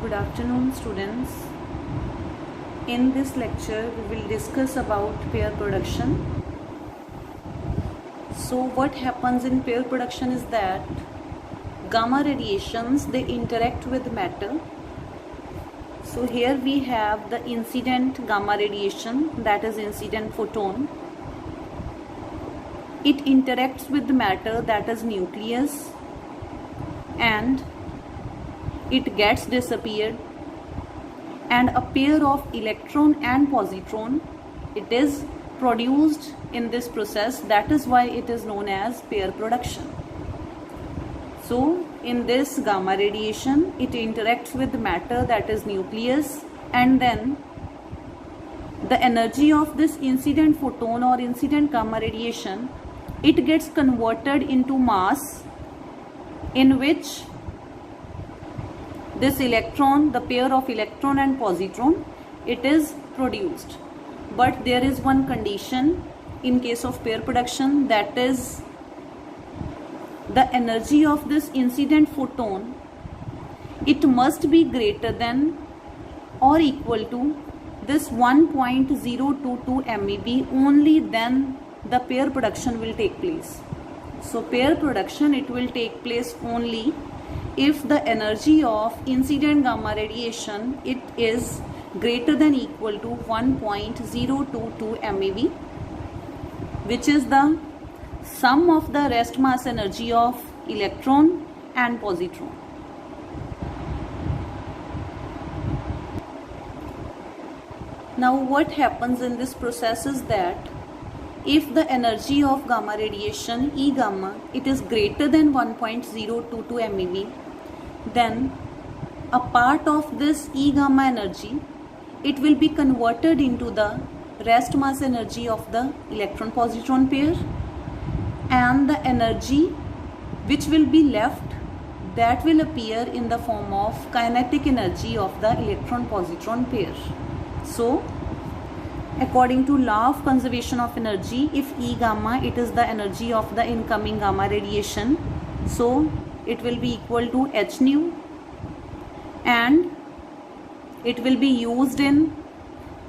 Good afternoon, students. In this lecture, we will discuss about pair production. So what happens in pair production is that gamma radiations, they interact with matter. So here we have the incident gamma radiation, that is incident photon. It interacts with the matter, that is nucleus, and it gets disappeared, and a pair of electron and positron, it is produced in this process. That is why it is known as pair production. So in this gamma radiation, it interacts with the matter, that is nucleus, and then the energy of this incident photon or incident gamma radiation, it gets converted into mass, in which this electron, the pair of electron and positron, it is produced. But there is one condition in case of pair production, that is the energy of this incident photon, it must be greater than or equal to this 1.022 MeV, only then the pair production will take place. So pair production, it will take place only if the energy of incident gamma radiation, it is greater than equal to 1.022 MeV, which is the sum of the rest mass energy of electron and positron. Now what happens in this process is that if the energy of gamma radiation, E gamma, it is greater than 1.022 MeV, then a part of this E gamma energy, it will be converted into the rest mass energy of the electron positron pair, and the energy which will be left, that will appear in the form of kinetic energy of the electron positron pair. So according to law of conservation of energy, if E gamma, it is the energy of the incoming gamma radiation, so it will be equal to h nu, and it will be used in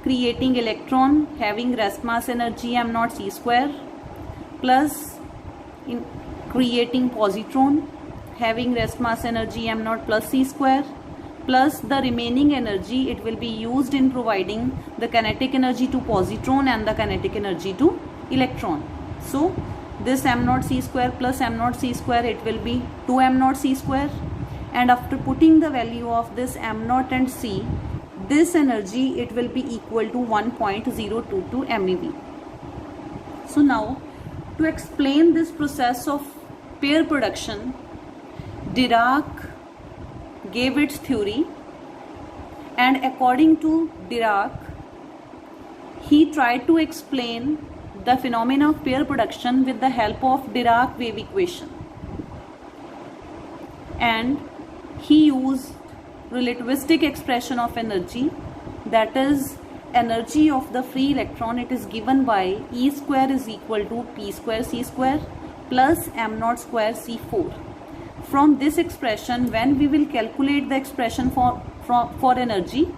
creating electron having rest mass energy m naught c square, plus in creating positron having rest mass energy m naught plus c square, plus the remaining energy, it will be used in providing the kinetic energy to positron and the kinetic energy to electron. So this m naught c square plus m naught c square, it will be 2 m naught c square, and after putting the value of this m naught and c, this energy, it will be equal to 1.022 MeV. So now to explain this process of pair production, Dirac gave its theory, and according to Dirac, he tried to explain the phenomena of pair production with the help of Dirac wave equation, and he used relativistic expression of energy, that is energy of the free electron, it is given by E square is equal to P square C square plus m naught square C4. From this expression, when we will calculate the expression for energy,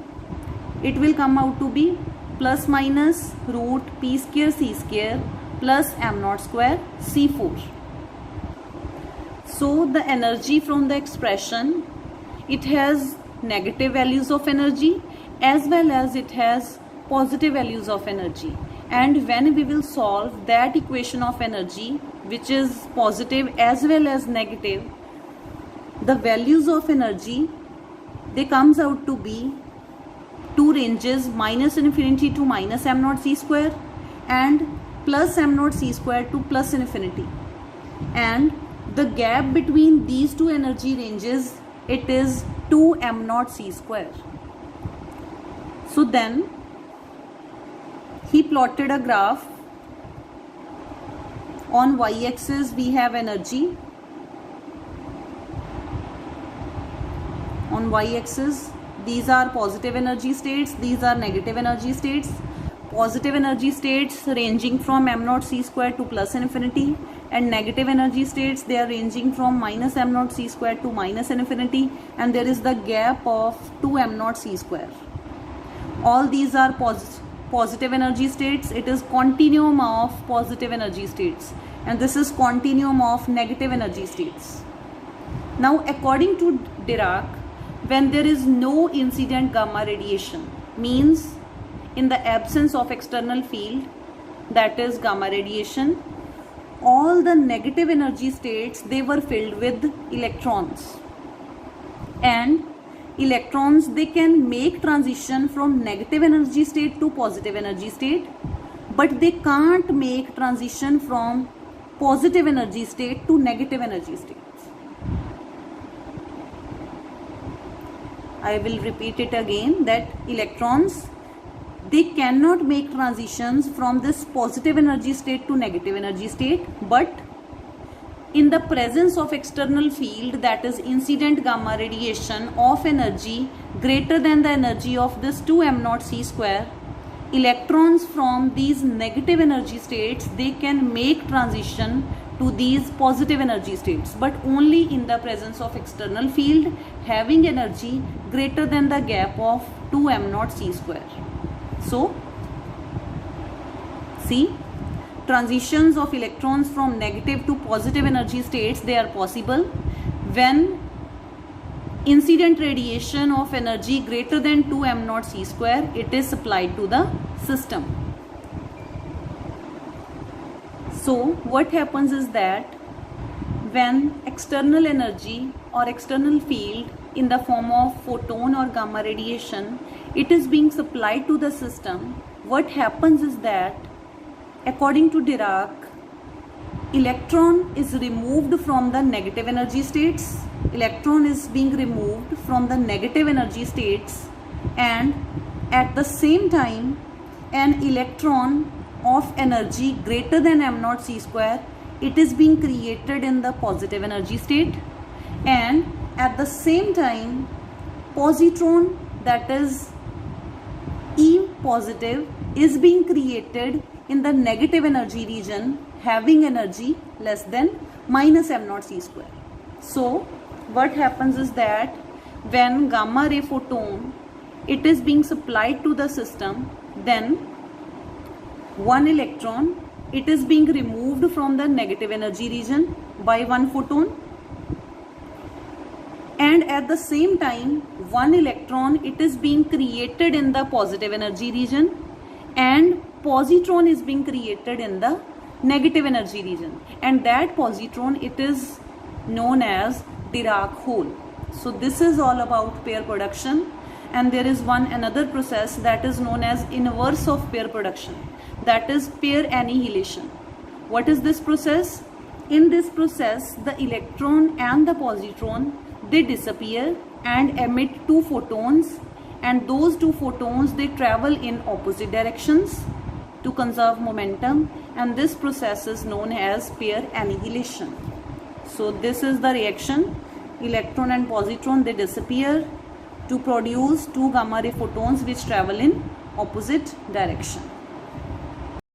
it will come out to be plus minus root P square C square plus m naught square C4. So the energy from the expression, it has negative values of energy as well as it has positive values of energy, and when we will solve that equation of energy, which is positive as well as negative, the values of energy, they comes out to be two ranges, minus infinity to minus m naught c square and plus m naught c square to plus infinity, and the gap between these two energy ranges, it is 2 m naught c square. So then he plotted a graph. On y-axis we have energy, on y-axis these are positive energy states, these are negative energy states. Positive energy states ranging from m naught c square to plus infinity, and negative energy states, they are ranging from minus m naught c square to minus infinity, and there is the gap of 2 m naught c square. All these are positive energy states. It is continuum of positive energy states, and this is continuum of negative energy states. Now, according to Dirac, when there is no incident gamma radiation, means in the absence of external field, that is gamma radiation, all the negative energy states, they were filled with electrons, and electrons, they can make transition from negative energy state to positive energy state, but they can't make transition from positive energy state to negative energy states. I will repeat it again, that electrons, they cannot make transitions from this positive energy state to negative energy state, but in the presence of external field, that is incident gamma radiation of energy greater than the energy of this 2 m naught c square, electrons from these negative energy states, they can make transition to these positive energy states, but only in the presence of external field having energy greater than the gap of 2 m naught c square. So, see, transitions of electrons from negative to positive energy states, they are possible when incident radiation of energy greater than 2 m naught c square, it is supplied to the system. So, what happens is that when external energy or external field in the form of photon or gamma radiation, it is being supplied to the system, what happens is that according to Dirac, electron is removed from the negative energy states, electron is being removed from the negative energy states, and at the same time an electron of energy greater than m naught c square, it is being created in the positive energy state, and at the same time positron, that is E positive, is being created in the negative energy region having energy less than minus m naught c square. So what happens is that when gamma ray photon, it is being supplied to the system, then one electron, it is being removed from the negative energy region by one photon, and at the same time one electron, it is being created in the positive energy region, and positron is being created in the negative energy region, and that positron, it is known as Dirac hole. So this is all about pair production, and there is another process that is known as inverse of pair production, that is pair annihilation. What is this process? In this process, the electron and the positron, they disappear and emit two photons, and those two photons, they travel in opposite directions to conserve momentum, and this process is known as pair annihilation. So this is the reaction. Electron and positron, they disappear to produce two gamma ray photons which travel in opposite direction.